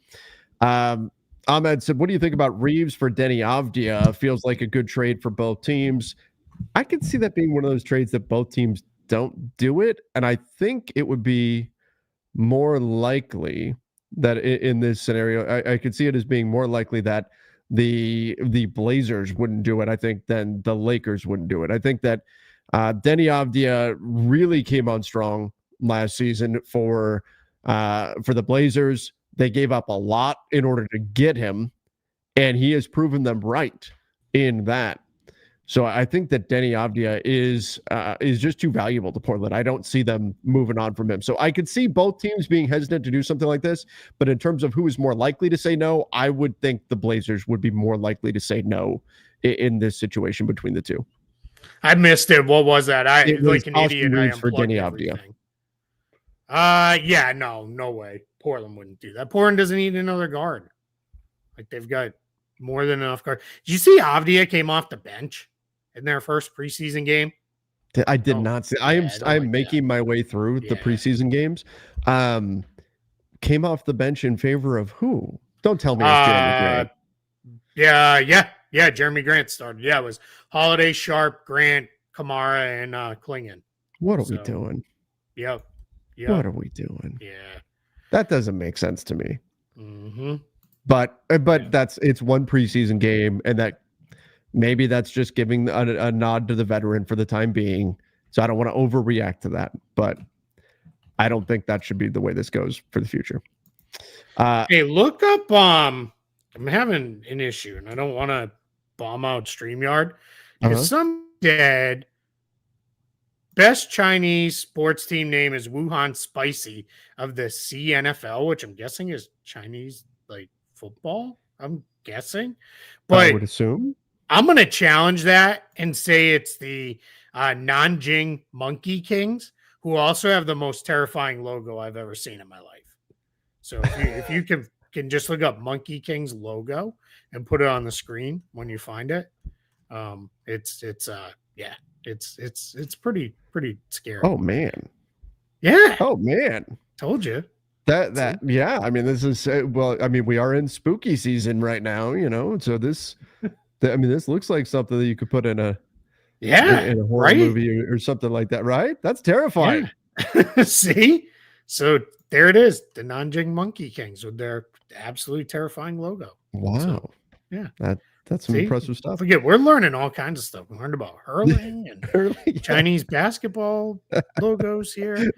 Ahmed said, what do you think about Reeves for Denny Avdia? Feels like a good trade for both teams. I could see that being one of those trades that both teams don't do it. And I think it would be more likely that in this scenario, I could see it as being more likely that the Blazers wouldn't do it, I think, than the Lakers wouldn't do it. I think that Denny Avdia really came on strong last season for the Blazers. They gave up a lot in order to get him, and he has proven them right in that. So I think that Denny Avdia is just too valuable to Portland. I don't see them moving on from him. So I could see both teams being hesitant to do something like this. But in terms of who is more likely to say no, I would think the Blazers would be more likely to say no in this situation between the two. I missed it. What was that? It was like an idiot. I for Denny Avdia. No way. Portland wouldn't do that. Portland doesn't need another guard. Like they've got more than enough guard. Did you see Avdia came off the bench in their first preseason game? I did not see. I'm making my way through the preseason games. Came off the bench in favor of who? Don't tell me it's Jeremy Grant. Yeah. Jeremy Grant started. Yeah, it was Holiday, Sharp, Grant, Kamara, and Klingon. What are we doing? Yep. What are we doing? Yeah. That doesn't make sense to me. Mm-hmm. But it's one preseason game, and that maybe that's just giving a nod to the veteran for the time being. So I don't want to overreact to that, but I don't think that should be the way this goes for the future. Hey, look up. I'm having an issue, and I don't want to bomb out StreamYard because some dead. Best Chinese sports team name is Wuhan Spicy of the CNFL, which I'm guessing is Chinese like football. I'm guessing, but I would assume I'm going to challenge that and say it's the Nanjing Monkey Kings, who also have the most terrifying logo I've ever seen in my life. So if you can can just look up Monkey King's logo and put it on the screen when you find it. It's pretty scary. Oh man. Yeah. Oh man. Told you. Yeah. I mean, this is we are in spooky season right now, so this looks like something that you could put in a horror movie or something like that, right? That's terrifying. Yeah. See? So there it is, the Nanjing Monkey Kings with their absolutely terrifying logo. Wow. So, yeah. That's some impressive stuff. Forget, we're learning all kinds of stuff. We learned about hurling and Chinese basketball logos here.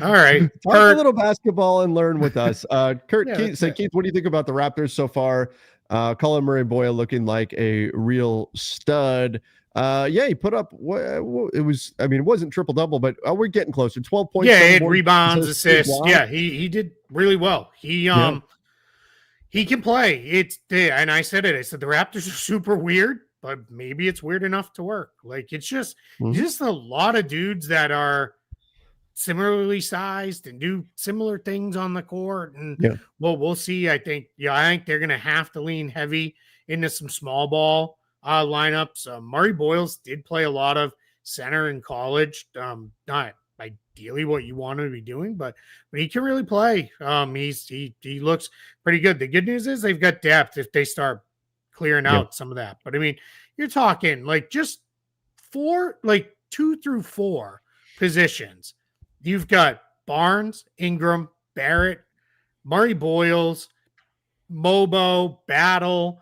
All right. Talk a little basketball and learn with us. Keith, what do you think about the Raptors so far? Colin Murray-Boyle looking like a real stud. He put up it wasn't triple-double, but we're getting closer. 12 points. Yeah, he had rebounds, assists. Wow. Yeah, he did really well. He can play. And I said it. I said the Raptors are super weird, but maybe it's weird enough to work. Like it's just a lot of dudes that are similarly sized and do similar things on the court. And we'll see. I think they're gonna have to lean heavy into some small ball lineups. Murray Boyles did play a lot of center in college. Not ideally what you want to be doing, but he can really play. He looks pretty good. The good news is they've got depth if they start clearing out some of that. But I mean, you're talking like just 2 through 4 positions. You've got Barnes, Ingram, Barrett, Murray Boyles, Mobo, Battle,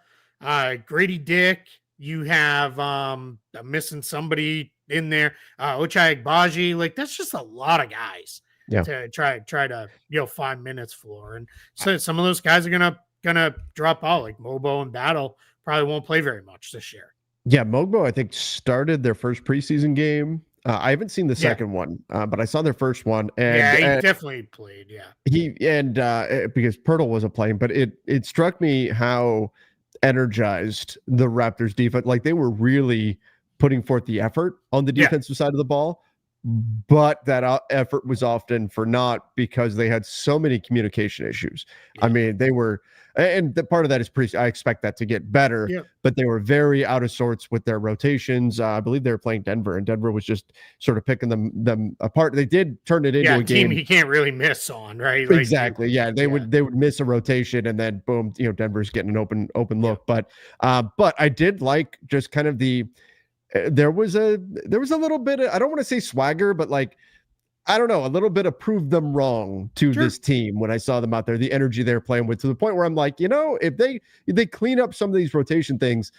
Grady Dick. You have I'm missing somebody in there, Ochai Agbaji. Like that's just a lot of guys to try to find minutes for. And so some of those guys are gonna drop out. Like Mobo and Battle probably won't play very much this year. Yeah, Mobo I think started their first preseason game. I haven't seen the second one, but I saw their first one. And he definitely played. Yeah, because Pirtle wasn't playing, but it struck me how energized the Raptors defense. Like they were really putting forth the effort on the defensive side of the ball, but that effort was often for naught because they had so many communication issues. I mean, they were, and the part of that is I expect that to get better, but they were very out of sorts with their rotations. I believe they were playing Denver, and Denver was just sort of picking them apart. They did turn it into a game he can't really miss on, right? Like, exactly. They would miss a rotation, and then boom, Denver's getting an open look. But I did like just kind of there was a little bit of, I don't want to say swagger, but like, I don't know, a little bit of prove them wrong to this team when I saw them out there, the energy they're playing with, to the point where I'm like, if they clean up some of these rotation things,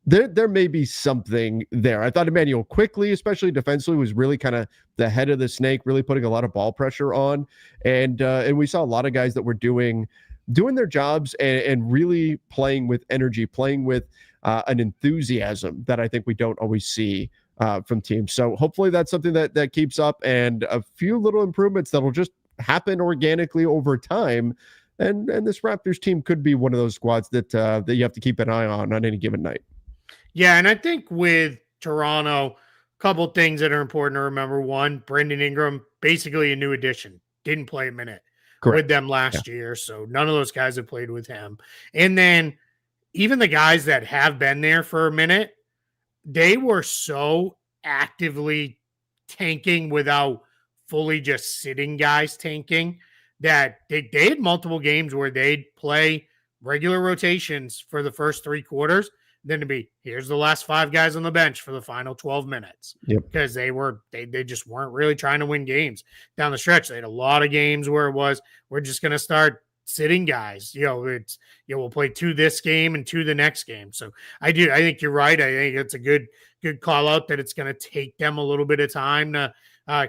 there may be something there. I thought Emmanuel quickly, especially defensively, was really kind of the head of the snake, really putting a lot of ball pressure on. And we saw a lot of guys that were doing their jobs and really playing with energy, playing with an enthusiasm that I think we don't always see from teams. So hopefully that's something that keeps up, and a few little improvements that'll just happen organically over time. And this Raptors team could be one of those squads that you have to keep an eye on any given night. Yeah, and I think with Toronto, a couple things that are important to remember. One, Brandon Ingram, basically a new addition, didn't play a minute with them last year, so none of those guys have played with him. And then even the guys that have been there for a minute, they were so actively tanking without fully just sitting guys tanking that they had multiple games where they'd play regular rotations for the first 3 quarters, then to be, here's the last 5 guys on the bench for the final 12 minutes. Because they just weren't really trying to win games down the stretch. They had a lot of games where it was, we're just going to start sitting guys. We'll play 2 this game and 2 the next game. So I think you're right. I think it's a good call out that it's going to take them a little bit of time to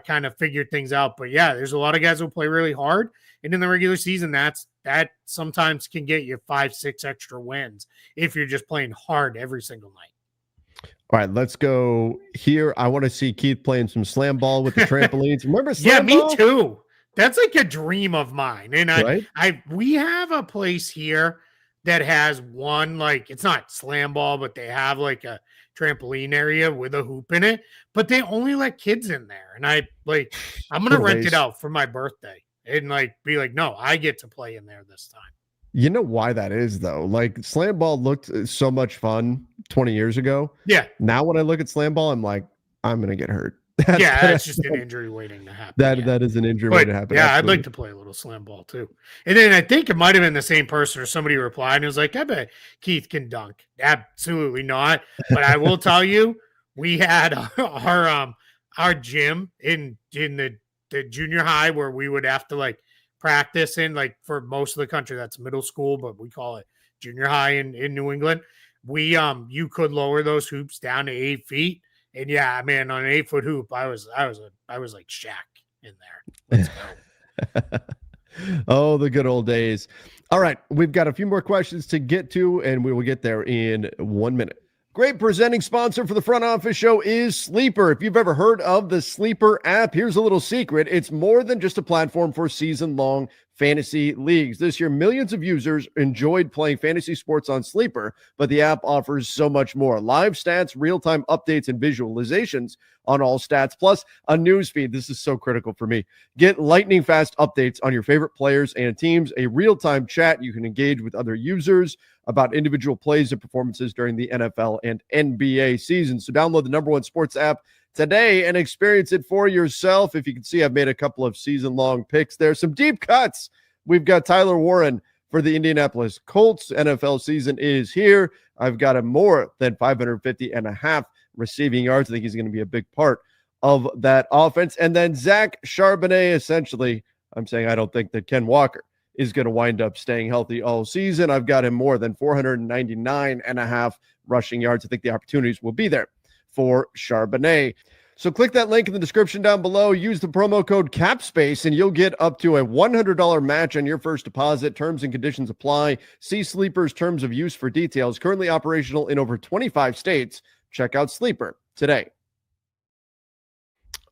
kind of figure things out. But yeah, there's a lot of guys who play really hard, and in the regular season, that sometimes can get you 5-6 extra wins if you're just playing hard every single night. All right, let's go here. I want to see Keith playing some slam ball with the trampolines. Remember slam ball? Me too. That's like a dream of mine. And we have a place here that has one, like, it's not slam ball, but they have like a trampoline area with a hoop in it, but they only let kids in there. And I'm going to rent it out for my birthday and like be like, no, I get to play in there this time. You know why that is, though? Like, slam ball looked so much fun 20 years ago. Yeah. Now when I look at slam ball, I'm like, I'm going to get hurt. It's just an injury waiting to happen. That is an injury waiting to happen. Yeah, absolutely. I'd like to play a little slam ball too. And then I think it might have been the same person or somebody replied and was like, I bet Keith can dunk. Absolutely not. But I will tell you, we had our gym in the junior high where we would have to like practice in, like, for most of the country that's middle school, but we call it junior high in New England. We you could lower those hoops down to 8 feet. And yeah, man, on an 8-foot hoop, I was like Shaq in there. Let's go. Oh, the good old days. All right, we've got a few more questions to get to, and we will get there in 1 minute. Great presenting sponsor for the Front Office Show is Sleeper. If you've ever heard of the Sleeper app, here's a little secret. It's more than just a platform for season-long fantasy leagues. This year, millions of users enjoyed playing fantasy sports on Sleeper, but the app offers so much more. Live stats, real-time updates, and visualizations on all stats, plus a news feed. This is so critical for me. Get lightning-fast updates on your favorite players and teams, a real-time chat. You can engage with other users about individual plays and performances during the NFL and NBA season. So download the #1 sports app today and experience it for yourself. If you can see, I've made a couple of season-long picks there. Some deep cuts. We've got Tyler Warren for the Indianapolis Colts. NFL season is here. I've got him more than 550.5 receiving yards. I think he's going to be a big part of that offense. And then Zach Charbonnet, essentially, I'm saying I don't think that Ken Walker is going to wind up staying healthy all season. I've got him more than 499.5 rushing yards. I think the opportunities will be there for Charbonnet. So click that link in the description down below. Use the promo code CAPSPACE, and you'll get up to a $100 match on your first deposit. Terms and conditions apply. See Sleeper's terms of use for details. Currently operational in over 25 states. Check out Sleeper today.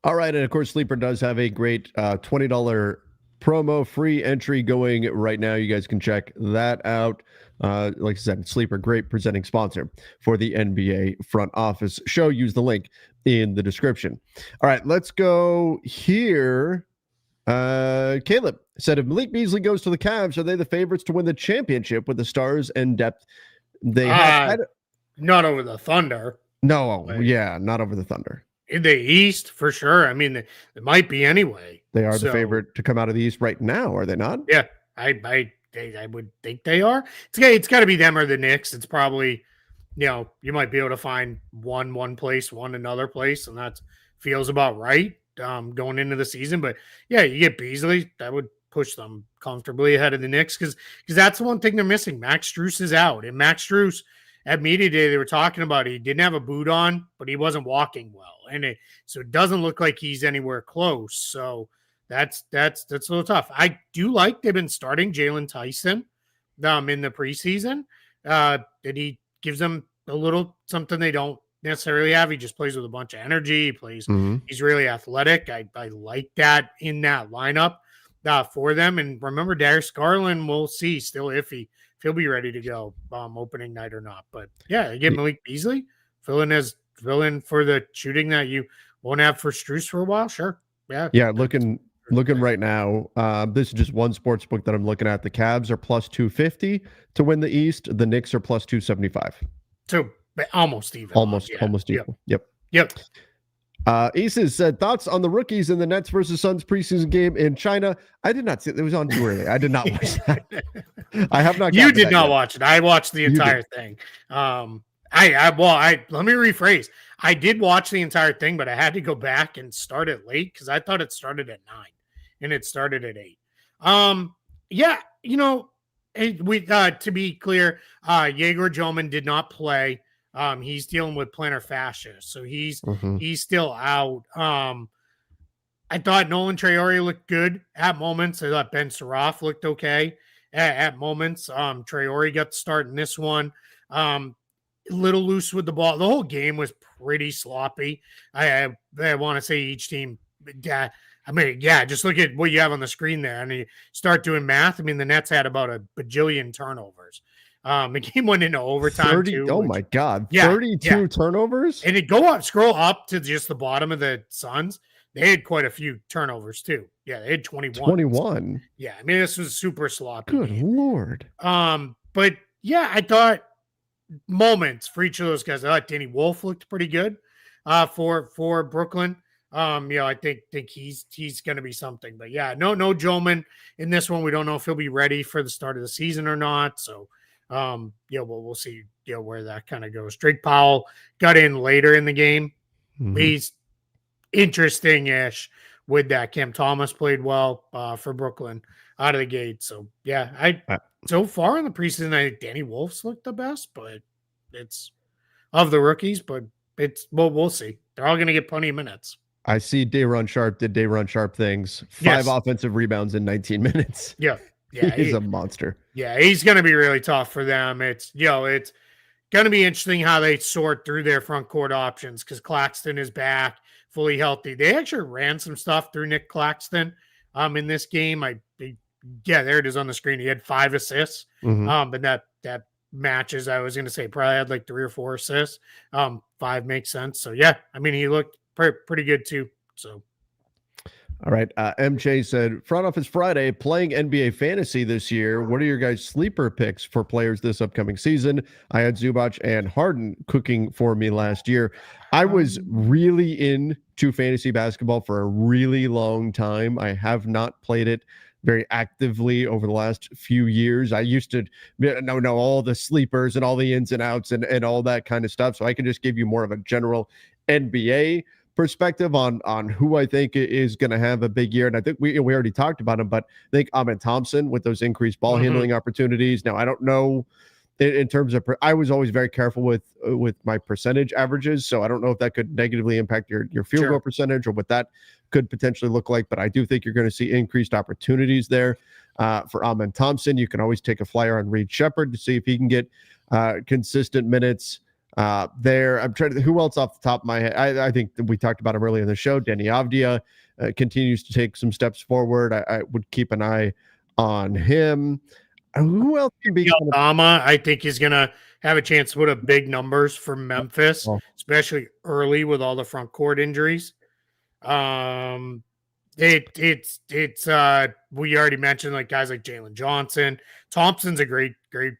All right, and of course, Sleeper does have a great $20 promo free entry going right now. You guys can check that out. Like I said, Sleeper, great presenting sponsor for the NBA Front Office Show. Use the link in the description. All right, let's go here. Caleb said, if Malik Beasley goes to the Cavs, are they the favorites to win the championship with the stars and depth they have? Not over the Thunder. No, yeah, not over the Thunder. In the East, for sure. I mean, it might be anyway. They are the favorite to come out of the East right now, are they not? Yeah, I would think they are. It's got to be them or the Knicks. It's probably, you might be able to find one place, one another place, and that feels about right going into the season. But yeah, you get Beasley, that would push them comfortably ahead of the Knicks because that's the one thing they're missing. Max Strus is out, and Max Strus at media day they were talking about he didn't have a boot on, but he wasn't walking well, and so it doesn't look like he's anywhere close. So that's a little tough. I do like they've been starting Jalen Tyson in the preseason. That he gives them a little something they don't necessarily have. He just plays with a bunch of energy. He plays. Mm-hmm. He's really athletic. I like that in that lineup for them. And remember, Darius Garland, we'll see, still iffy if he'll be ready to go opening night or not. But yeah, again, Malik Beasley fill in for the shooting that you won't have for Strus for a while. Sure. Yeah. Looking right now, this is just one sports book that I'm looking at. The Cavs are plus 250 to win the East. The Knicks are plus 275. So almost even. Almost equal. Yep. Aces said, thoughts on the rookies in the Nets versus Suns preseason game in China? I did not see it. It was on too early. I did not watch that. I have not. You did not watch it. I watched the entire thing. Let me rephrase. I did watch the entire thing, but I had to go back and start it late because I thought it started at 9 and it started at 8. To be clear, Jaeger Joman did not play. He's dealing with plantar fascia, so he's still out. I thought Nolan Traore looked good at moments. I thought Ben Saraf looked okay at moments. Traore got the start in this one. A little loose with the ball. The whole game was pretty sloppy. I want to say each team. Just look at what you have on the screen there, and you start doing math. I mean, the Nets had about a bajillion turnovers. The game went into overtime. My God. 32 turnovers? And scroll up to just the bottom of the Suns. they had quite a few turnovers too. Yeah, they had 21. 21. Yeah, I mean, this was a super sloppy Good game. Lord. But yeah, I thought moments for each of those guys. I thought Danny Wolf looked pretty good for Brooklyn. I think he's going to be something. But yeah, no Joman in this one. We don't know if he'll be ready for the start of the season or not. So, we'll see. Where that kind of goes. Drake Powell got in later in the game. Mhm. He's interesting-ish with that. Cam Thomas played well for Brooklyn out of the gate. So yeah, so far in the preseason, I think Danny Wolf's looked the best, but it's of the rookies. But we'll see. They're all going to get plenty of minutes. I see Day'Ron Sharp did Day'Ron Sharp things. 5 offensive rebounds in 19 minutes. Yeah. He's a monster. Yeah, he's going to be really tough for them. It's going to be interesting how they sort through their front court options because Claxton is back, fully healthy. They actually ran some stuff through Nick Claxton in this game. There it is on the screen. He had 5 assists. But that matches, I was going to say, probably had like 3 or 4 assists. 5 makes sense. So yeah, I mean, he looked pretty good too. So. All right. MJ said, Front Office Friday, playing NBA Fantasy this year. What are your guys' sleeper picks for players this upcoming season? I had Zubac and Harden cooking for me last year. I was really into fantasy basketball for a really long time. I have not played it very actively over the last few years. I used to know all the sleepers and all the ins and outs and all that kind of stuff. So I can just give you more of a general NBA perspective on who I think is going to have a big year. And I think we already talked about him, but I think Ahmed Thompson with those increased ball handling opportunities. Now, I don't know in terms of, I was always very careful with my percentage averages. So I don't know if that could negatively impact your field goal percentage or what that could potentially look like. But I do think you're going to see increased opportunities there for Ahmed Thompson. You can always take a flyer on Reed Shepherd to see if he can get consistent minutes there. I'm trying to, who else off the top of my head? I think that we talked about him earlier in the show. Denny Avdia continues to take some steps forward. I would keep an eye on him. Who else can be? Aldama, I think he's going to have a chance to put up big numbers for Memphis, especially early with all the front court injuries. It's we already mentioned like guys like Jalen Johnson. Thompson's a great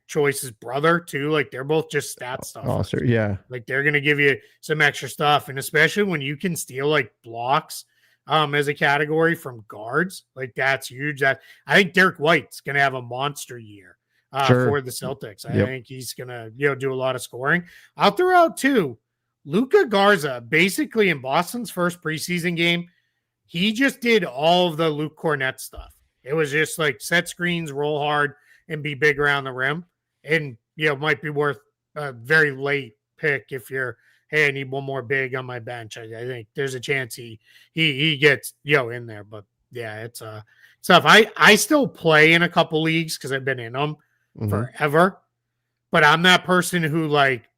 choice. His brother too. Like they're both just stat stuff. Yeah. Like they're gonna give you some extra stuff, and especially when you can steal like blocks as a category from guards, like that's huge. That I think Derek White's gonna have a monster year for the Celtics. I think he's gonna do a lot of scoring. I'll throw out too. Luka Garza, basically in Boston's first preseason game, he just did all of the Luke Cornett stuff. It was just like set screens, roll hard, and be big around the rim. And, might be worth a very late pick if you're, hey, I need one more big on my bench. I think there's a chance he gets, in there. But, yeah, it's stuff. I still play in a couple leagues because I've been in them forever. But I'm that person who, like,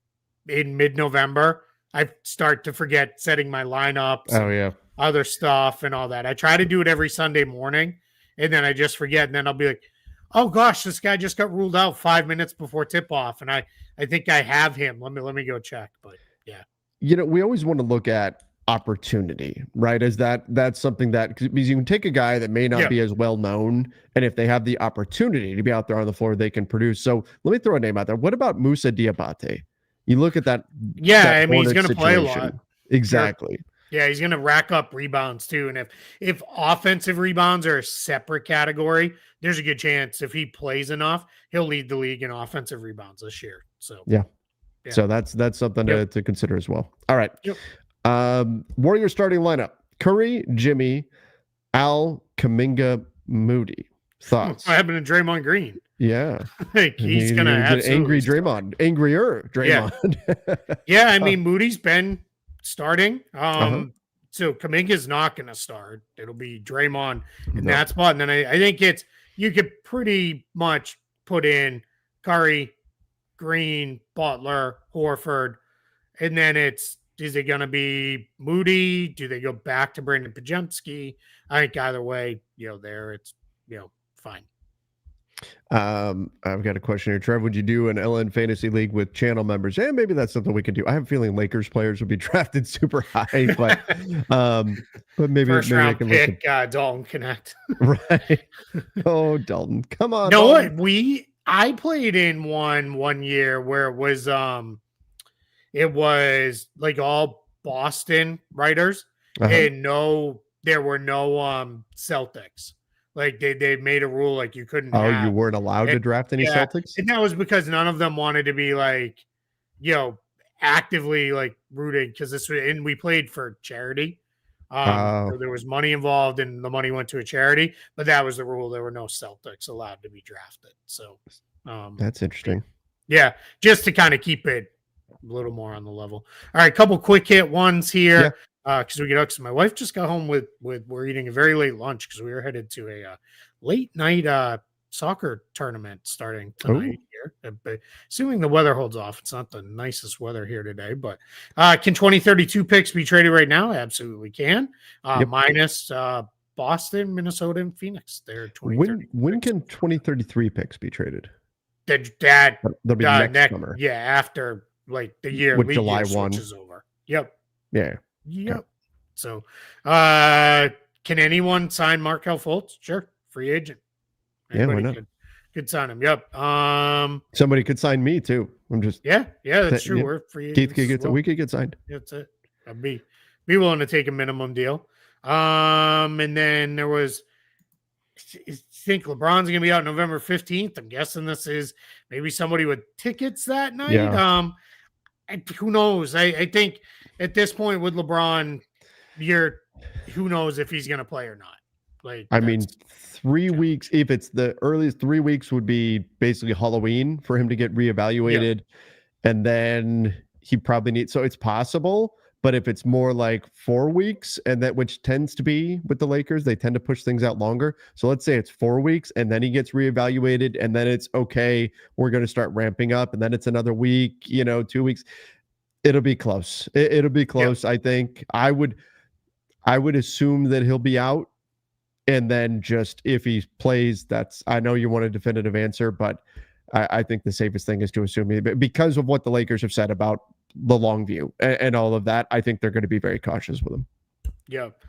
in mid-November, I start to forget setting my lineups. Other stuff and all that. I try to do it every Sunday morning, and then I just forget. And then I'll be like, oh gosh, this guy just got ruled out 5 minutes before tip off. And I think I have him. Let me go check. But yeah. We always want to look at opportunity, right? As that's something that, because you can take a guy that may not be as well known, and if they have the opportunity to be out there on the floor, they can produce. So let me throw a name out there. What about Musa Diabate? You look at that. Yeah, I mean, he's going to play a lot. Exactly. Sure. Yeah, he's going to rack up rebounds too. And if offensive rebounds are a separate category, there's a good chance if he plays enough, he'll lead the league in offensive rebounds this year. So yeah. So that's something to consider as well. All right. Warriors starting lineup: Curry, Jimmy, Al, Kuminga, Moody. Thoughts? What happened to Draymond Green? Yeah. Like he's going to have angry Draymond. Angrier Draymond. Yeah, I mean, Moody's been starting. So Kuminga's not going to start. It'll be Draymond in that spot. And then I think you could pretty much put in Curry, Green, Butler, Horford. And then is it going to be Moody? Do they go back to Brandon Pajemski? I think either way, there it's, fine. I've got a question here. Trev, would you do an LN fantasy league with channel members? And maybe that's something we could do. I have a feeling Lakers players would be drafted super high, but maybe First maybe I round can pick, Dalton Connect. Right. Oh, Dalton, come on. No, Dalton. what I played in one year where it was like all Boston writers, and there were no Celtics. Like they made a rule like you couldn't. You weren't allowed to draft any Celtics, and that was because none of them wanted to be like, actively like rooting because and we played for charity. So there was money involved, and the money went to a charity. But that was the rule. There were no Celtics allowed to be drafted. So that's interesting. Yeah, just to kind of keep it a little more on the level. All right, couple quick hit ones here. Yeah. Because we get up. So my wife just got home with we're eating a very late lunch because we were headed to a late night soccer tournament starting tonight here. But assuming the weather holds off, it's not the nicest weather here today. But can 2032 picks be traded right now? Absolutely can. Minus Boston, Minnesota, and Phoenix. They're when can 2033 picks be traded? That'll be next summer. Yeah, after like the year with July 1 is over. Yep. Yeah. Yep. Okay. So, can anyone sign Markelle Fultz? Sure, free agent. Anybody why not? Could sign him. Yep. Somebody could sign me too. I'm just that's true. We're free agents. We could get signed. That's it. I'd be willing to take a minimum deal. And then there was. I think LeBron's gonna be out November 15th. I'm guessing this is maybe somebody with tickets that night. Yeah. Who knows? I think at this point with LeBron, who knows if he's gonna play or not. Like, I mean, 3 weeks. If it's the earliest, 3 weeks would be basically Halloween for him to get reevaluated, and then he probably needs. So it's possible. But if it's more like 4 weeks, and that which tends to be with the Lakers, they tend to push things out longer. So let's say it's 4 weeks, and then he gets reevaluated, and then it's okay. We're going to start ramping up, and then it's another week, 2 weeks. It'll be close. It'll be close. I think I would assume that he'll be out, and then just if he plays, I know you want a definitive answer, but I think the safest thing is to assume because of what the Lakers have said about the long view and all of that. I think they're going to be very cautious with him. Yep.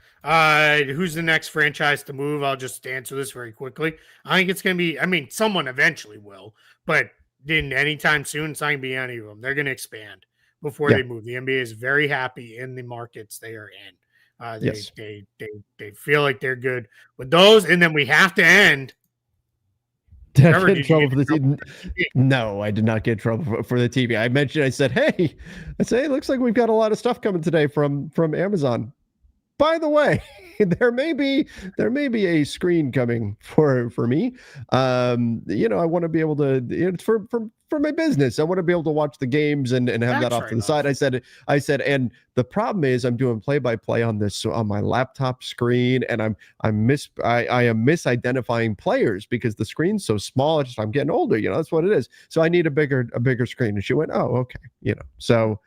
Who's the next franchise to move? I'll just answer this very quickly. I think it's going to be, someone eventually will, but anytime soon, it's not going to be any of them. They're going to expand before they move. The NBA is very happy in the markets they are in. They feel like they're good with those. And then we have to end. Did I get in trouble for the TV? No, I did not get in trouble for the TV. I said, hey, it looks like we've got a lot of stuff coming today from Amazon. By the way, there may be a screen coming for me. I want to be able to, it's for my business. I want to be able to watch the games and have that off to the side. I said, and the problem is I'm doing play-by-play on my laptop screen, and I am misidentifying players because the screen's so small. I'm getting older, that's what it is. So I need a bigger screen. And she went, oh, okay. So,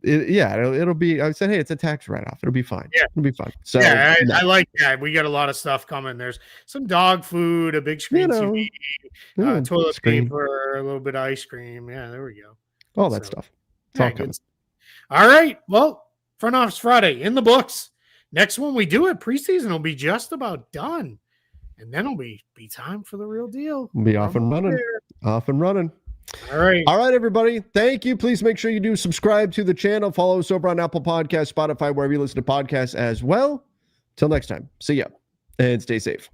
it'll be. I said, hey, it's a tax write-off. It'll be fine. Yeah, it'll be fine. So I like that. We got a lot of stuff coming. There's some dog food, a big screen TV, toilet paper, a little bit of ice cream. Yeah, there we go. All that stuff. It's all coming. All right. Well, Front Office Friday in the books. Next one we do it, preseason will be just about done, and then it'll be time for the real deal. We'll be off and running. Off and running. All right, everybody. Thank you. Please make sure you do subscribe to the channel. Follow us over on Apple Podcasts, Spotify, wherever you listen to podcasts as well. Till next time. See ya and stay safe.